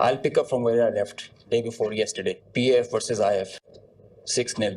I'll pick up from where I left day before yesterday. PAF versus IF. 6-0.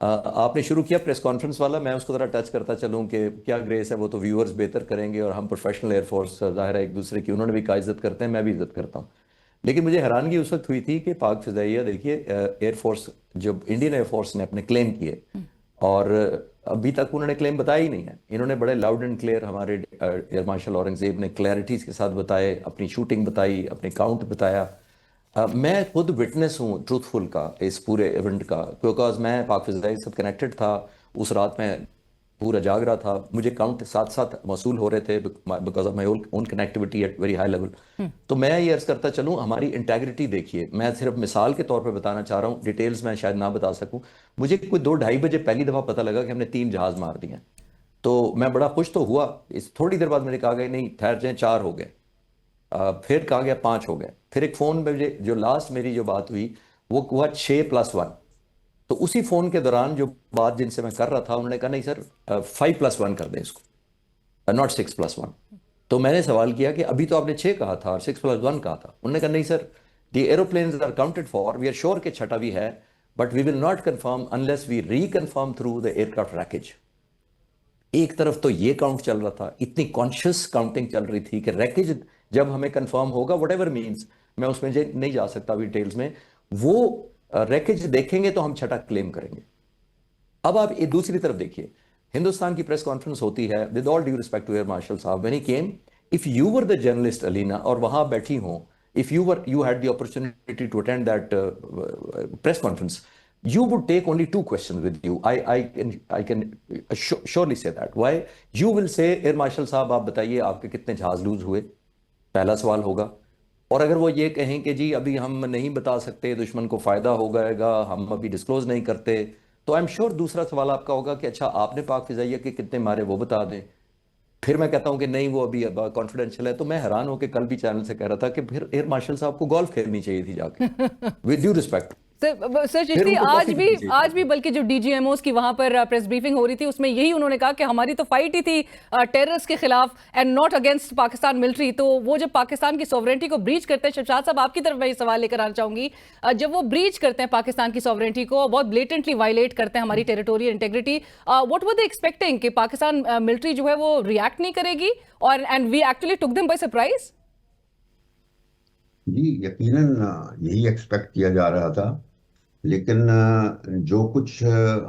آپ نے شروع کیا press conference والا, میں اس کو ذرا ٹچ کرتا چلوں کہ کیا گریس ہے, وہ تو ویورز بہتر کریں گے, اور ہم پروفیشنل ایئر فورس ظاہر ہے ایک دوسرے کی, انہوں نے بھی کا عزت کرتے ہیں, میں بھی عزت کرتا ہوں. لیکن مجھے حیرانگی اس وقت ہوئی تھی کہ پاک فضائیہ, دیکھیے ایئر فورس, جب انڈین ایئر فورس نے اپنے کلیم کیے, اور ابھی تک انہوں نے کلیم بتایا ہی نہیں ہے, انہوں نے بڑے لاؤڈ اینڈ کلیئر, ہمارے ایئر مارشل اورنگزیب نے کلیئرٹیز کے ساتھ بتائے, اپنی شوٹنگ بتائی, اپنے کاؤنٹ بتایا. میں خود وٹنس ہوں ٹروتھ فل کا اس پورے ایونٹ کا, بیکاز میں پاک فضائی سے کنیکٹڈ تھا. اس رات میں پورا جاگ رہا تھا, مجھے کاؤنٹ ساتھ ساتھ موصول ہو رہے تھے because of my own connectivity at very high level. تو میں یہ عرض کرتا چلوں, ہماری انٹیگریٹی دیکھیے, میں صرف مثال کے طور پہ بتانا چاہ رہا ہوں, ڈیٹیلز میں شاید نہ بتا سکوں. مجھے کوئی 2-2:30 بجے پہلی دفعہ پتہ لگا کہ ہم نے 3 جہاز مار دیے. تو میں بڑا خوش تو ہوا, اس تھوڑی دیر بعد میں نے کہا گیا نہیں ٹھہر جائیں, 4 ہو گئے, پھر کہا گیا 5 ہو گئے, پھر ایک فون پہ جو لاسٹ میری جو بات ہوئی وہ ہوا 6+1. تو اسی فون کے دوران جو بات جن سے میں کر رہا تھا, انہوں نے کہا نہیں سر 5+1 کر دیں اس کو, ناٹ 6+1. تو میں نے سوال کیا کہ ابھی تو آپ نے 6 کہا تھا اور 6+1 کہا تھا. انہوں نے کہا نہیں sir, the aeroplanes are counted for, we are sure کہ 6 بھی ہے, but we will not confirm unless we reconfirm through the aircraft wreckage. ایک طرف تو یہ کاؤنٹ چل رہا تھا, اتنی کانشیس کاؤنٹنگ چل رہی تھی کہ ریکیج جب ہمیں کنفرم ہوگا, وٹ ایور مینس, میں اس میں نہیں جا سکتا ڈیٹیلز میں, وہ ریکیج دیکھیں گے تو ہم 6 کلیم کریں گے. اب آپ یہ دوسری طرف دیکھیے, ہندوستان کی پریس کانفرنس ہوتی ہے, with all due respect to air marshal صاحب, when he came, if you were the journalist علینا اور وہاں بیٹھی ہوں, if you had the opportunity to attend that press conference, you would take only 2 questions with you. I can surely say that. Why? You will say, year marshal صاحب آپ بتائیے آپ کے کتنے جہاز لوز ہوئے, پہلا سوال ہوگا. اور اگر وہ یہ کہیں کہ جی ابھی ہم نہیں بتا سکتے, دشمن کو فائدہ ہو جائے گا, ہم ابھی ڈسکلوز نہیں کرتے, تو آئی ایم شیور دوسرا سوال آپ کا ہوگا کہ اچھا آپ نے پاک فضائیہ کے کتنے مارے وہ بتا دیں. پھر میں کہتا ہوں کہ نہیں وہ ابھی کانفیڈینشیل ہے. تو میں حیران ہو کے کل بھی چینل سے کہہ رہا تھا کہ پھر ایئر مارشل صاحب کو گولف کھیلنی چاہیے تھی جا کے, ود ڈیو ریسپیکٹ. سر چشتی, آج بھی بلکہ جو ڈی جی ایم اوز کی وہاں پر پریس بریفنگ ہو رہی تھی, اس میں یہی انہوں نے کہا کہ ہماری تو فائٹ ہی تھی ٹیررس کے خلاف and not against Pakistan military. تو وہ جب پاکستان کی سوورنٹی کو بریچ کرتے ہیں, شمشاد صاحب آپ کی طرف میں یہ سوال لے کر آنا چاہوں گی, جب وہ بریچ کرتے ہیں پاکستان کی سوورنٹی کو, بہت بلیٹنٹلی وائلیٹ کرتے ہیں ہماری territorial integrity, what were they expecting کہ پاکستان ملٹری جو ہے وہ ریئیکٹ نہیں کرے گی, اور and we actually tick them by surprise? جی یقیناً یہی ایکسپیکٹ کیا جا رہا تھا, لیکن جو کچھ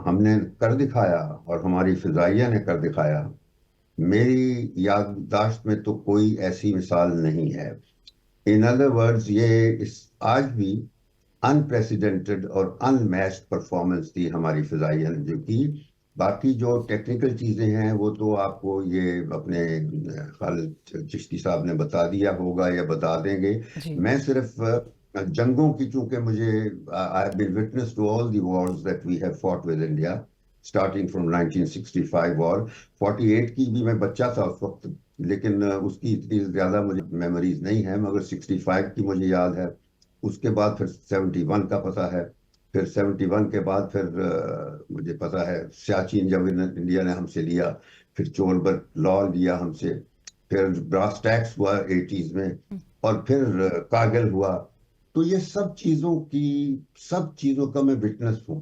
ہم نے کر دکھایا اور ہماری فضائیہ نے کر دکھایا, میری یادداشت میں تو کوئی ایسی مثال نہیں ہے. ان ادر ورڈز یہ آج بھی انپریسیڈنٹڈ اور انمیچڈ پرفارمنس تھی ہماری فضائیہ نے جو کی. باقی جو ٹیکنیکل چیزیں ہیں وہ تو آپ کو یہ اپنے خالد چشتی صاحب نے بتا دیا ہوگا یا بتا دیں گے. میں صرف جنگوں کی, چونکہ مجھے I have been witness to all the wars that we have fought with India, starting from 1965 war. 48 کی بھی میں بچہ تھا اس وقت, لیکن اس کی اتنی زیادہ مجھے میموریز نہیں ہیں, مگر 65 کی مجھے یاد ہے. اس کے بعد پھر 71 کا پتہ ہے, پھر 71 کے بعد پھر مجھے پتہ ہے سیاچین جب انڈیا نے ہم سے لیا, پھر چولبر لا لیا ہم سے, پھر براس ٹیکس ہوا 80s میں, اور پھر کارگل ہوا. تو یہ سب چیزوں کا میں وٹنس ہوں.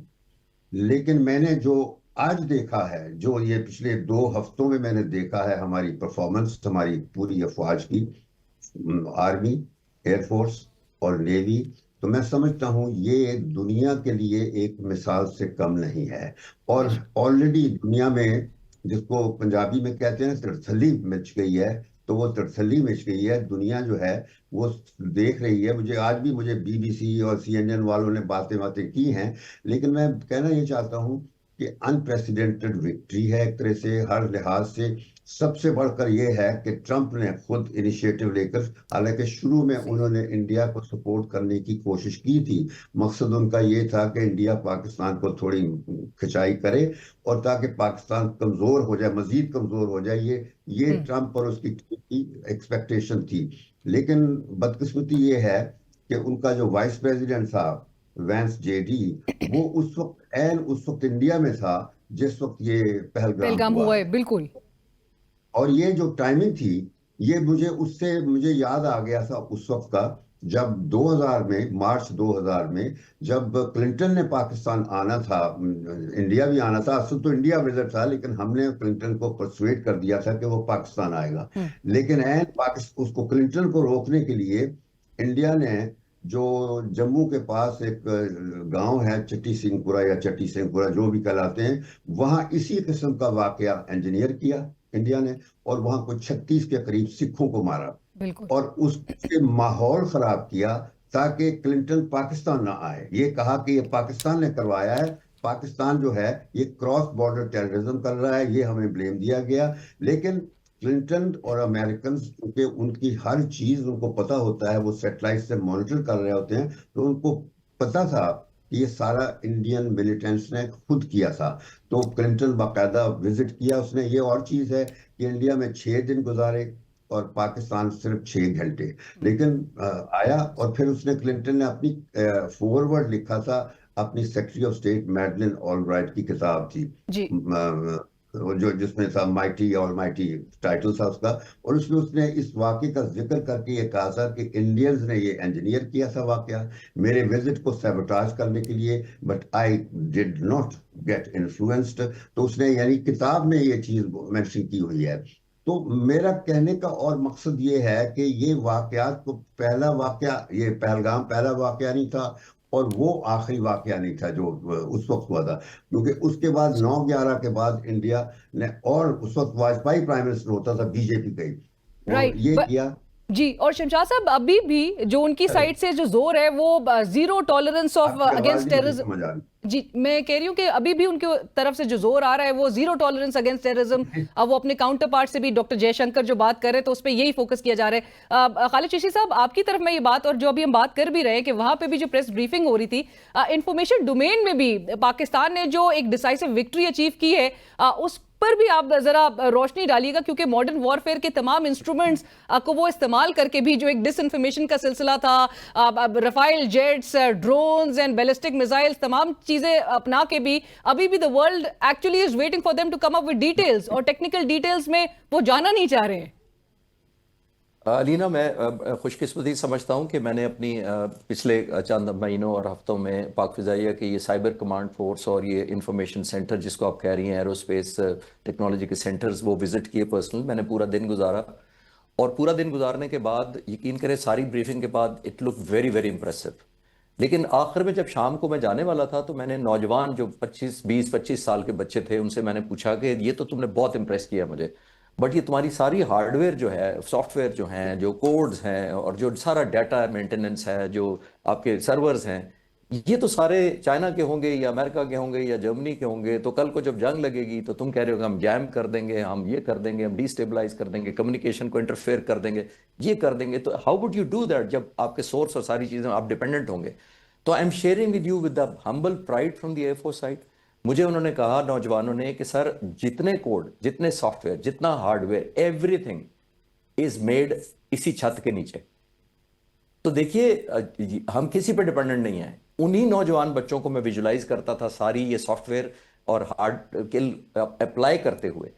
لیکن میں نے جو آج دیکھا ہے, جو یہ پچھلے 2 ہفتوں میں نے دیکھا ہے ہماری پرفارمنس, ہماری پوری افواج کی, آرمی, ایئر فورس اور نیوی, تو میں سمجھتا ہوں یہ دنیا کے لیے ایک مثال سے کم نہیں ہے. اور آلریڈی دنیا میں, جس کو پنجابی میں کہتے ہیں ترتھلی مچ گئی ہے, تو وہ ترتھلی مچ گئی ہے. دنیا جو ہے وہ دیکھ رہی ہے. آج بھی مجھے BBC اور CNN والوں نے باتیں کی ہیں, لیکن میں کہنا یہ چاہتا ہوں کہ انپریسیڈنٹڈ وکٹری ہے ایک طرح سے, ہر لحاظ سے. سب سے بڑھ کر یہ ہے کہ ٹرمپ نے خود انیشیٹو لے کر, حالانکہ شروع میں انہوں نے انڈیا کو سپورٹ کرنے کی کوشش کی تھی, مقصد ان کا یہ تھا کہ انڈیا پاکستان کو تھوڑی کھچائی کرے اور تاکہ پاکستان کمزور ہو جائے, مزید کمزور ہو جائے. یہ ٹرمپ اور اس کی ایکسپیکٹیشن تھی. لیکن بدقسمتی یہ ہے کہ ان کا جو وائس پریزیڈنٹ تھا وینس JD, وہ اس وقت انڈیا میں تھا جس وقت یہ پہلگام ہوا. بالکل. اور یہ جو ٹائمنگ تھی, یہ مجھے یاد آ گیا تھا اس وقت کا, جب 2000 میں مارچ 2000 میں جب کلنٹن نے پاکستان آنا تھا، انڈیا بھی آنا تھا، اصل تو انڈیا وزٹ تھا، لیکن ہم نے کلنٹن کو پرسویٹ کر دیا تھا کہ وہ پاکستان آئے گا، لیکن اس کو کلنٹن کو روکنے کے لیے انڈیا نے جو جموں کے پاس ایک گاؤں ہے چٹی سنگھ پورہ یا چٹی سنگھ پورہ جو بھی کہلاتے ہیں، وہاں اسی قسم کا واقعہ انجینئر کیا انڈیا نے، اور وہاں کوئی 36 کے قریب سکھوں کو مارا اور اس سے ماحول خراب کیا تاکہ کلنٹن پاکستان نہ آئے۔ یہ کہا کہ یہ پاکستان نے کروایا ہے، پاکستان جو ہے یہ کراس بارڈر ٹیررزم کر رہا ہے، یہ ہمیں بلیم دیا گیا۔ لیکن کلنٹن اور امریکنز کیونکہ ان کی ہر چیز ان کو پتا ہوتا ہے، وہ سیٹلائٹ سے مانیٹر کر رہے ہوتے ہیں، تو ان کو پتا تھا کہ یہ سارا انڈین ملیٹنٹس نے خود کیا تھا۔ تو کلنٹن باقاعدہ وزٹ کیا اس نے۔ یہ اور چیز ہے کہ انڈیا میں 6 دن گزارے اور پاکستان صرف 6 گھنٹے، لیکن آیا اور پھر اس نے کلنٹن نے اپنی فورورڈ لکھا تھا، اپنی سیکرٹری آف اسٹیٹ میڈلن آلبرائٹ کی کتاب تھی جو جس میں تھا مائٹی اور مائٹی ٹائٹل تھا اس کا، اور اس میں اس نے اس واقعے کا ذکر کر کے یہ کہا تھا کہ انڈینز نے یہ انجینئر کیا تھا واقعہ میرے وزٹ کو سیبوٹاج کرنے کے لیے، but I did not get influenced. تو اس نے یعنی کتاب میں یہ چیز مینشن کی ہوئی ہے۔ تو میرا کہنے کا اور مقصد یہ ہے کہ یہ واقعات کو پہلا واقعہ، یہ پہلگام پہلا واقعہ نہیں تھا اور وہ آخری واقعہ نہیں تھا جو اس وقت ہوا تھا، کیونکہ اس کے بعد 9/11 کے بعد انڈیا نے، اور اس وقت واجپئی پرائم منسٹر ہوتا تھا بی جے پی کا ہی، یہ کیا۔ جی، اور شمشاد صاحب ابھی بھی جو ان کی سائڈ سے جو زور ہے وہ zero tolerance of against terrorism, جی میں کہہ رہی ہوں کہ ابھی بھی ان کی طرف سے جو زور آ رہا ہے وہ زیرو ٹالرنس اگینسٹ ٹیررزم، اب وہ اپنے کاؤنٹر پارٹ سے بھی ڈاکٹر جے شنکر جو بات کر رہے تو اس پہ یہی فوکس کیا جا رہا ہے۔ خالد چشتی صاحب آپ کی طرف میں یہ بات، اور جو ابھی ہم بات کر بھی رہے ہیں کہ وہاں پہ بھی جو پریس بریفنگ ہو رہی تھی، انفارمیشن ڈومین میں بھی پاکستان نے جو ایک ڈیسائسو وکٹری اچیو کی ہے اس پر بھی آپ ذرا روشنی ڈالیے گا، کیونکہ ماڈرن وارفیئر کے تمام انسٹرومنٹس کو وہ استعمال کر کے بھی جو ایک ڈس انفارمیشن کا سلسلہ تھا، Rafale jets, drones and ballistic missiles, تمام چیزیں اپنا کے بھی ابھی بھی the world actually is waiting for them to come up with details، اور ٹیکنیکل ڈیٹیلز میں وہ جانا نہیں چاہ رہے ہیں۔ علینا، میں خوش قسمتی سمجھتا ہوں کہ میں نے اپنی پچھلے چند مہینوں اور ہفتوں میں پاک فضائیہ کے یہ سائبر کمانڈ فورس اور یہ انفارمیشن سینٹر جس کو آپ کہہ رہی ہیں ایروسپیس ٹیکنالوجی کے سینٹرز، وہ وزٹ کیے پرسنل۔ میں نے پورا دن گزارا، اور پورا دن گزارنے کے بعد یقین کریں ساری بریفنگ کے بعد it look very very impressive. لیکن آخر میں جب شام کو میں جانے والا تھا تو میں نے نوجوان جو 25 سال کے بچے تھے ان سے میں نے پوچھا کہ یہ تو تم نے بہت امپریس کیا مجھے، بٹ یہ تمہاری ساری ہارڈ ویئر جو ہے، سافٹ ویئر جو ہیں، جو کوڈز ہیں، اور جو سارا ڈیٹا مینٹیننس ہے، جو آپ کے سرورز ہیں، یہ تو سارے چائنا کے ہوں گے یا امریکہ کے ہوں گے یا جرمنی کے ہوں گے، تو کل کو جب جنگ لگے گی تو تم کہہ رہے ہو کہ ہم جیم کر دیں گے، ہم یہ کر دیں گے، ہم ڈی اسٹیبلائز کر دیں گے، کمیونیکیشن کو انٹرفیئر کر دیں گے، یہ کر دیں گے، تو how would you do that جب آپ کے سورس اور ساری چیزیں آپ ڈیپینڈنٹ ہوں گے؟ تو I am sharing with you with the humble pride from the air force side. مجھے انہوں نے کہا نوجوانوں نے کہ سر جتنے کوڈ، جتنے سافٹ ویئر، جتنا hard where, every thing is made اسی چھت کے نیچے۔ تو دیکھیے ہم کسی پہ ڈیپینڈنٹ نہیں ہیں، انہی نوجوان بچوں کو میں ویژولائز کرتا تھا ساری یہ سافٹ ویئر اور ہارڈ کل اپلائی کرتے ہوئے،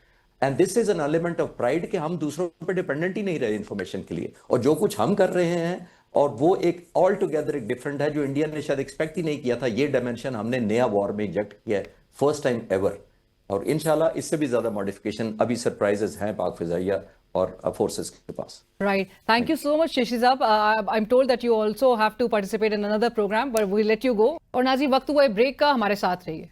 and this is an element of pride کہ ہم دوسروں پہ ڈیپینڈنٹ ہی نہیں رہے انفارمیشن کے لیے، اور جو کچھ ہم کر رہے ہیں اور وہ ایک آل ٹوگیدر ایک ڈفرنٹ ہے جو انڈیا نے شاید ایکسپیکٹ ہی نہیں کیا تھا۔ یہ ڈائمینشن ہم نے نیا وار میں انجیکٹ کیا ہے، فرسٹ ٹائم ایور، اور انشاءاللہ اس سے بھی زیادہ ماڈیفکیشن ابھی سرپرائزز ہیں پاک فضائیہ اور فورسز کے پاس۔ Right. Thank you so much, Shashi Saab. I'm told that you also have to participate in another program, but we'll let you go. اور ناظرین وقت ہوا ہے بریک کا، ہمارے ساتھ رہیے۔